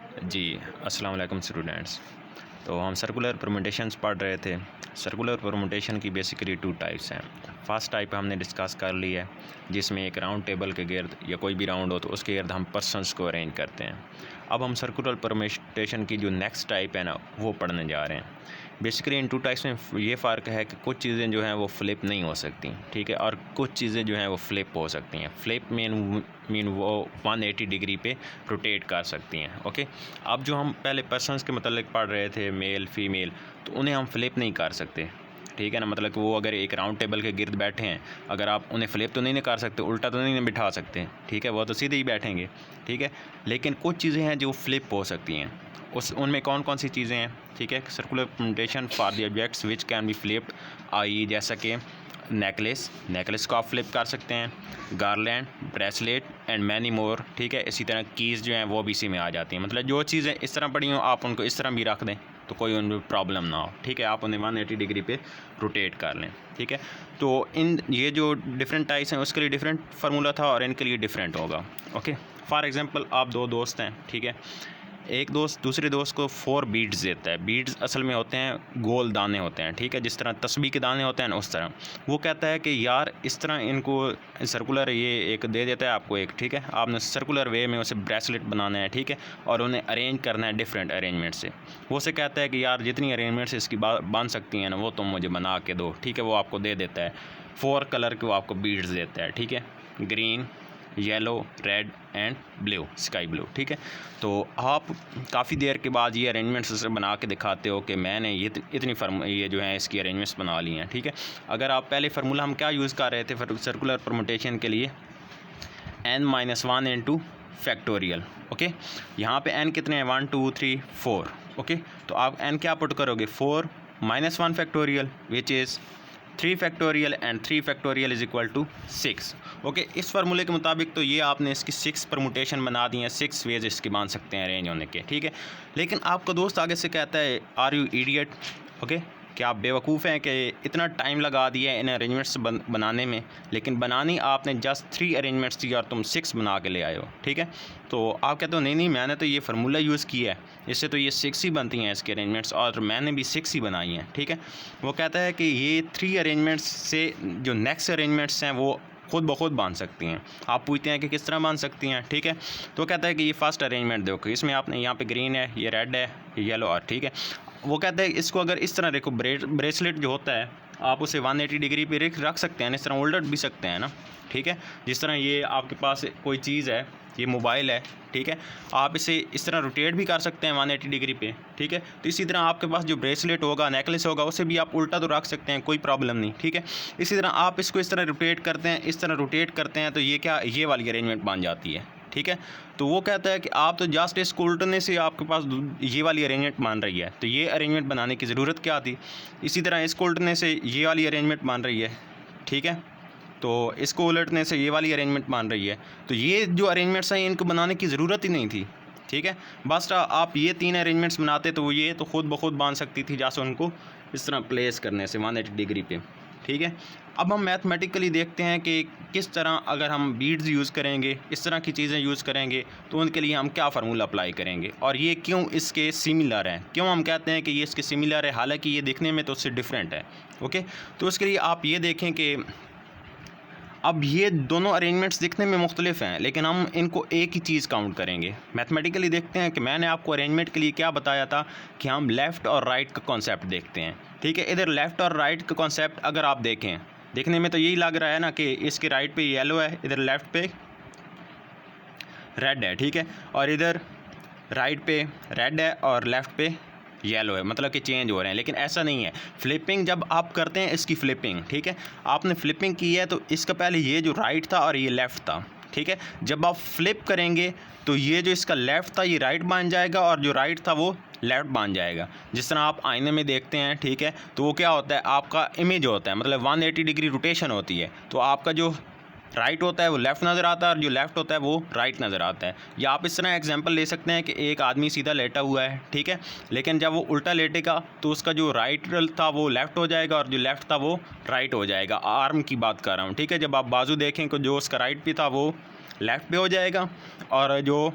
जी, अस्सलाम वालेकुम स्टूडेंट्स। तो हम सर्कुलर परम्यूटेशंस पढ़ रहे थे। सर्कुलर परम्यूटेशन की बेसिकली 2 टाइप्स हैं। फर्स्ट टाइप हमने डिस्कस कर ली है, जिसमें एक राउंड टेबल के गिर्द या कोई भी राउंड हो तो उसके गिर्द हम पर्सन्स को अरेंज करते हैं। अब हम सर्कुलर परम्यूटेशन की जो नेक्स्ट टाइप है ना, वो पढ़ने जा रहे हैं। बेसिकली इन 2 टाइप्स में ये फ़र्क है कि कुछ चीज़ें जो हैं वो फ्लिप नहीं हो सकती, ठीक है, और कुछ चीज़ें जो हैं वो फ्लिप हो सकती हैं। फ्लिप मीन वो 180 डिग्री पे रोटेट कर सकती हैं। ओके, अब जो हम पहले पर्सन्स के मतलब पढ़ रहे थे, मेल फीमेल, तो उन्हें हम फ्लिप नहीं कर सकते, ठीक है ना। मतलब कि वो अगर एक राउंड टेबल के गिर्द बैठे हैं, अगर आप उन्हें फ्लिप तो नहीं कर सकते, उल्टा तो नहीं बिठा सकते, ठीक है, वो तो सीधे ही बैठेंगे, ठीक है। लेकिन कुछ चीज़ें हैं जो फ्लिप हो सकती हैं। उनमें कौन कौन सी चीज़ें हैं, ठीक है। Circular permutation for the objects which can be flipped, आई जैसा कि नेकलेस को आप फ्लिप कर सकते हैं, garland, bracelet and many more, ठीक है। इसी तरह कीज़ जो हैं वो भी इसी में आ जाती हैं। मतलब जो चीज़ें इस तरह पड़ी हों आप उनको इस तरह भी रख दें तो कोई उनमें प्रॉब्लम ना हो, ठीक है। आप उन्हें 180 डिग्री पे रोटेट कर लें, ठीक है। तो ये जो डिफरेंट टाइप्स हैं उसके लिए डिफरेंट फार्मूला था और इनके लिए डिफरेंट होगा। ओके, फॉर एग्जांपल आप 2 दोस्त हैं, ठीक है। एक दोस्त दूसरे दोस्त को 4 बीड्स देता है। बीड्स असल में होते हैं गोल दाने होते हैं, ठीक है, जिस तरह तस्बीह के दाने होते हैं ना उस तरह। वो कहता है कि यार इस तरह इनको सर्कुलर ये एक दे देता है आपको एक, ठीक है। आपने सर्कुलर वे में उसे ब्रेसलेट बनाना है, ठीक है, और उन्हें अरेंज करना है डिफरेंट अरेंजमेंट से। वो उसे कहता है कि यार जितनी अरेंजमेंट से इसकी बन सकती हैं ना वो तुम मुझे बना के दो, ठीक है। वो आपको दे देता है 4 कलर के, वो आपको बीड्स देता है, ठीक है, green, yellow, red and blue, sky blue, ठीक है। तो आप काफ़ी देर के बाद ये अरेंजमेंट्स उसे बना के दिखाते हो कि मैंने ये जो है इसकी अरेंजमेंट्स बना ली हैं, ठीक है। अगर आप पहले फार्मूला हम क्या यूज़ कर रहे थे सर्कुलर परम्यूटेशन के लिए, n-1 इंटू फैक्टोरियल। ओके, यहाँ पे n कितने हैं, 1 2 3 4, ओके। तो आप n क्या पुट करोगे, 4 - 1 factorial which is 3 factorial and 3 factorial is equal to 6। Okay, इस फार्मूले के मुताबिक तो ये आपने इसकी 6 परमुटेशन बना दी हैं, 6 वेज इसके बन सकते हैं अरेंज होने के, ठीक है। लेकिन आपका दोस्त आगे से कहता है आर यू इडियट, ओके, कि आप बेवकूफ़ हैं कि इतना टाइम लगा दिया है इन अरेंजमेंट्स बनाने में, लेकिन बनानी आपने जस्ट 3 अरेंजमेंट्स थी और तुम 6 बना के ले आए हो, ठीक है। तो आप कहते हो नहीं नहीं मैंने तो ये फार्मूला यूज़ किया है, इससे तो ये 6 ही बनती हैं इसके अरेंजमेंट्स, और मैंने भी 6 ही बनाई हैं, ठीक है। वो कहता है कि ये 3 अरेंजमेंट्स से जो नेक्स्ट अरेंजमेंट्स हैं वो खुद ब खुद बांध सकती हैं। आप पूछते हैं कि किस तरह बांध सकती हैं, ठीक है। तो कहता है कि ये फर्स्ट अरेंजमेंट देखो, इसमें आपने यहाँ पे ग्रीन है, ये रेड है, ये येलो, और ठीक है। वो कहता है इसको अगर इस तरह देखो, ब्रेसलेट जो होता है आप उसे 180 डिग्री पे रख सकते हैं, इस तरह उलट भी सकते हैं ना, ठीक है। जिस तरह ये आपके पास कोई चीज़ है, ये मोबाइल है, ठीक है, आप इसे इस तरह रोटेट भी कर सकते हैं 180 डिग्री पे, ठीक है। तो इसी तरह आपके पास जो ब्रेसलेट होगा, नेकलेस होगा, उसे भी आप उल्टा तो रख सकते हैं, कोई प्रॉब्लम नहीं, ठीक है। इसी तरह आप इसको इस तरह रोटेट करते हैं, इस तरह रोटेट करते हैं, तो ये क्या, ये वाली अरेंजमेंट बन जाती है, ठीक है। तो वो कहता है कि आप तो जस्ट इसको उल्टने से आपके पास ये वाली अरेंजमेंट मान रही है, तो ये अरेंजमेंट बनाने की ज़रूरत क्या थी। इसी तरह इसको उल्टने से ये वाली अरेंजमेंट मान रही है, ठीक है। तो इसको उलटने से ये वाली अरेंजमेंट मान रही है, तो ये जो अरेंजमेंट्स हैं इनको बनाने की ज़रूरत ही नहीं थी, ठीक है। बस आप ये 3 अरेंजमेंट्स बनाते तो ये तो खुद ब खुद बांध सकती थी, जैसे उनको इस तरह प्लेस करने से 180 डिग्री पे, ठीक है। अब हम मैथमेटिकली देखते हैं कि किस तरह अगर हम बीड्स यूज़ करेंगे, इस तरह की चीज़ें यूज़ करेंगे, तो उनके लिए हम क्या फार्मूला अप्लाई करेंगे, और ये क्यों इसके सिमिलर हैं, क्यों हम कहते हैं कि ये इसके सिमिलर है, हालांकि ये दिखने में तो उससे डिफरेंट है। ओके, तो उसके लिए आप ये देखें कि अब ये दोनों अरेंजमेंट्स दिखने में मुख्तलिफ हैं, लेकिन हम इनको एक ही चीज़ काउंट करेंगे। मैथमेटिकली देखते हैं कि मैंने आपको अरेंजमेंट के लिए क्या बताया था कि हम लेफ़्ट और राइट का कॉन्सेप्ट देखते हैं, ठीक है। इधर लेफ़्ट और राइट का कॉन्सेप्ट अगर आप देखें, देखने में तो यही लग रहा है ना कि इसके राइट पे येलो है, इधर लेफ़्ट पे रेड है, ठीक है, और इधर राइट पे रेड है और लेफ़्ट पे येलो है, मतलब कि चेंज हो रहे हैं। लेकिन ऐसा नहीं है। फ्लिपिंग जब आप करते हैं, इसकी फ्लिपिंग, ठीक है, आपने फ्लिपिंग की है तो इसका पहले ये जो राइट था और ये लेफ़्ट था, ठीक है। जब आप फ्लिप करेंगे तो ये जो इसका लेफ़्ट था ये राइट बन जाएगा और जो राइट था वो लेफ़्ट बन जाएगा। जिस तरह आप आईने में देखते हैं, ठीक है, तो वो क्या होता है, आपका इमेज होता है, मतलब 180 डिग्री रोटेशन होती है, तो आपका जो राइट होता है वो लेफ़्ट नज़र आता है और जो लेफ़्ट होता है वो राइट नज़र आता है। या आप इस तरह एग्जांपल ले सकते हैं कि एक आदमी सीधा लेटा हुआ है, ठीक है, लेकिन जब वो उल्टा लेटेगा तो उसका जो राइट था वो लेफ़्ट हो जाएगा और जो लेफ़्ट था वो राइट हो जाएगा। आर्म की बात कर रहा हूँ, ठीक है। जब आप बाजू देखें तो जो उसका राइट पे था वो लेफ़्ट पे हो जाएगा और जो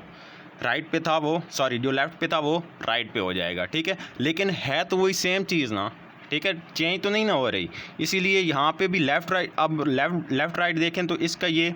राइट पे था वो, सॉरी जो लेफ़्ट पे था वो राइट पे हो जाएगा, ठीक है। लेकिन है तो वही सेम चीज़ ना, ठीक है, चेंज तो नहीं ना हो रही, इसीलिए यहाँ पे भी लेफ़्ट राइट, अब लेफ़्ट राइट देखें तो इसका ये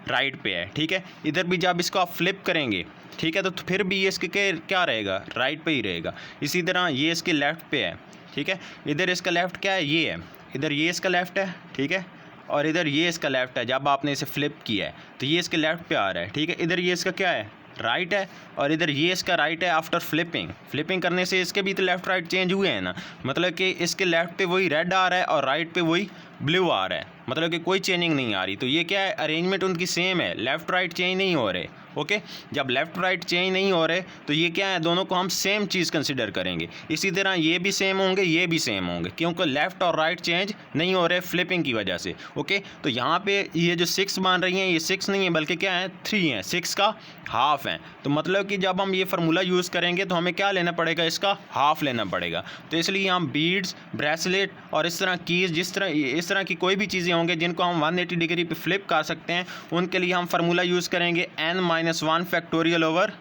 राइट पे है, ठीक है। इधर भी जब इसको आप फ्लिप करेंगे, ठीक है, तो फिर भी ये इसके क्या रहेगा, राइट पे ही रहेगा। इसी तरह ये इसके लेफ़्ट पे है, ठीक है, इधर इसका लेफ़्ट क्या है, ये है, इधर ये इसका लेफ़्ट है, ठीक है, और इधर ये इसका लेफ़्ट है। जब आपने इसे फ्लिप किया है तो ये इसके लेफ़्ट पे आ रहा है, ठीक है। इधर ये इसका क्या है, राइट है, और इधर ये इसका राइट है आफ्टर फ्लिपिंग करने से इसके भी तो लेफ़्ट राइट चेंज हुए हैं ना, मतलब कि इसके लेफ़्ट पे वही रेड आ रहा है और राइट पे वही ब्लू आ रहा है, मतलब कि कोई चेंजिंग नहीं आ रही। तो ये क्या है, अरेंजमेंट उनकी सेम है, लेफ़्ट राइट चेंज नहीं हो रहे, ओके। जब लेफ़्ट राइट चेंज नहीं हो रहे तो ये क्या है, दोनों को हम सेम चीज़ कंसिडर करेंगे। इसी तरह ये भी सेम होंगे, ये भी सेम होंगे, क्योंकि लेफ़्ट और राइट चेंज नहीं हो रहे फ्लिपिंग की वजह से, ओके। तो यहाँ पे ये जो 6 मान रही हैं, ये 6 नहीं है बल्कि क्या है, 3 हैं, 6 का हाफ है। तो मतलब कि जब हम ये फार्मूला यूज़ करेंगे तो हमें क्या लेना पड़ेगा, इसका हाफ लेना पड़ेगा। तो इसलिए हम बीड्स, ब्रेसलेट और इस तरह कीज़, इस तरह की कोई भी चीज़ें होंगे जिनको हम 180 डिग्री पे फ्लिप कर सकते हैं, उनके लिए हम फार्मूला यूज़ करेंगे n-1 फैक्टोरियल ओवर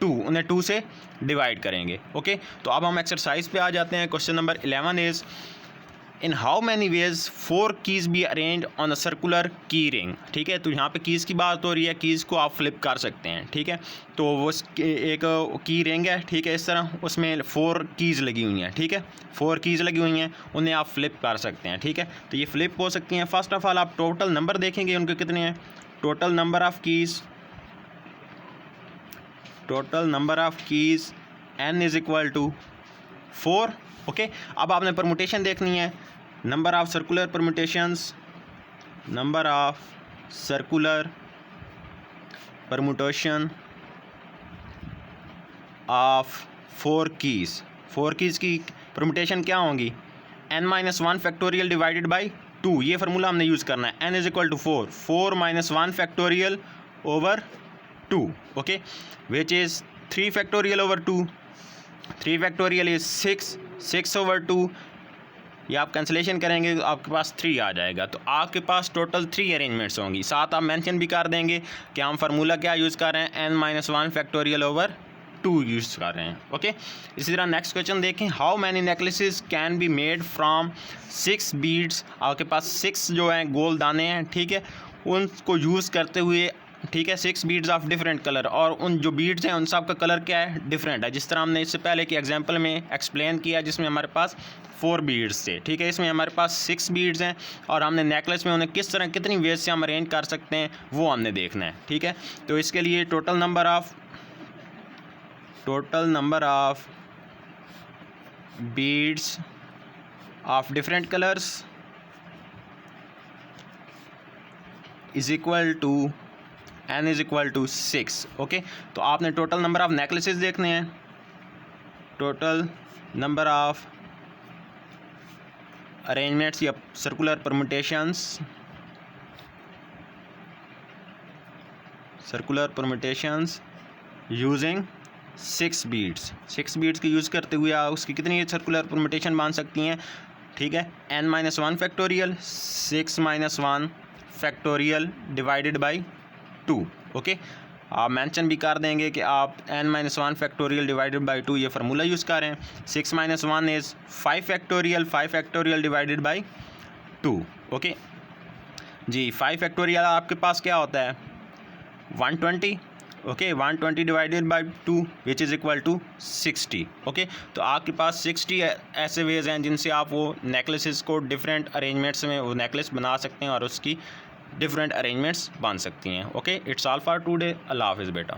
2, उन्हें 2 से डिवाइड करेंगे, ओके। तो अब हम एक्सरसाइज पे आ जाते हैं। Question number 11 is in how many ways 4 keys be arrange on a circular की रिंग, ठीक है। तो यहाँ पे कीज़ की बात हो रही है, कीज़ को आप फ्लिप कर सकते हैं, ठीक है। तो वो एक की रिंग है, ठीक है, इस तरह उसमें 4 कीज़ लगी हुई हैं, ठीक है, 4 कीज़ लगी हुई हैं, उन्हें आप फ्लिप कर सकते हैं, ठीक है। तो ये फ्लिप हो सकती हैं। फर्स्ट ऑफ ऑल आप टोटल नंबर देखेंगे उनके कितने हैं, total number of keys n is equal to 4, okay. अब आपने परमुटेशन देखनी है, number of circular permutations, number of circular permutation of 4 keys की परमुटेशन क्या होंगी, n-1 फैक्टोरियल डिवाइडेड बाई 2, ये फार्मूला हमने यूज़ करना है। n is equal to 4 minus 1 factorial over 2, okay, which is 3 factorial over 2, 3 factorial is 6 over 2, ये आप cancellation करेंगे तो आपके पास 3 आ जाएगा। तो आपके पास टोटल 3 अरेंजमेंट्स होंगी। साथ आप मेंशन भी कर देंगे कि हम फार्मूला क्या यूज़ कर रहे हैं, n-1 फैक्टोरियल ओवर 2 यूज़ कर रहे हैं, ओके। इसी तरह नेक्स्ट क्वेश्चन देखें, how many necklaces can be made from 6 beads, आपके पास 6 जो हैं गोल दाने हैं, ठीक है, उनको यूज़ करते हुए, ठीक है, 6 बीड्स ऑफ डिफरेंट कलर, और उन जो बीड्स हैं उन सब का कलर क्या है, डिफरेंट है, जिस तरह हमने इससे पहले की एग्जांपल में एक्सप्लेन किया जिसमें हमारे पास 4 बीड्स थे, ठीक है। इसमें हमारे पास 6 बीड्स हैं और हमने नेकलेस में उन्हें किस तरह कितनी वेज से हम अरेंज कर सकते हैं वो हमने देखना है, ठीक है। तो इसके लिए total number of beads of different colours is equal to n is equal to 6, okay. तो आपने टोटल नंबर ऑफ़ नेकलेसेस देखने हैं, टोटल नंबर ऑफ़ अरेंजमेंट्स या सर्कुलर परमुटेशंस यूजिंग 6 बीड्स के यूज़ करते हुए आप उसकी कितनी सर्कुलर परमुटेशन मान सकती हैं, ठीक है, n-1 factorial 6-1 factorial divided by 2, okay. आप मेंशन भी कर देंगे कि आप n-1 फैक्टोरियल डिवाइडेड बाई 2 ये फार्मूला यूज़ कर रहे हैं। 6-1 is 5 factorial divided by 2, okay जी। 5 फैक्टोरियल आपके पास क्या होता है, 120, okay, 120 divided by 2 which is equal to 60, okay. तो आपके पास 60 ऐसे वेज हैं जिनसे आप वो नेकलेसेस को डिफरेंट अरेंजमेंट्स में वो नेकलेस बना सकते हैं और उसकी डिफरेंट अरेंजमेंट्स बन सकती हैं, okay. It's all for today, अल्लाह हाफ़िज़ बेटा।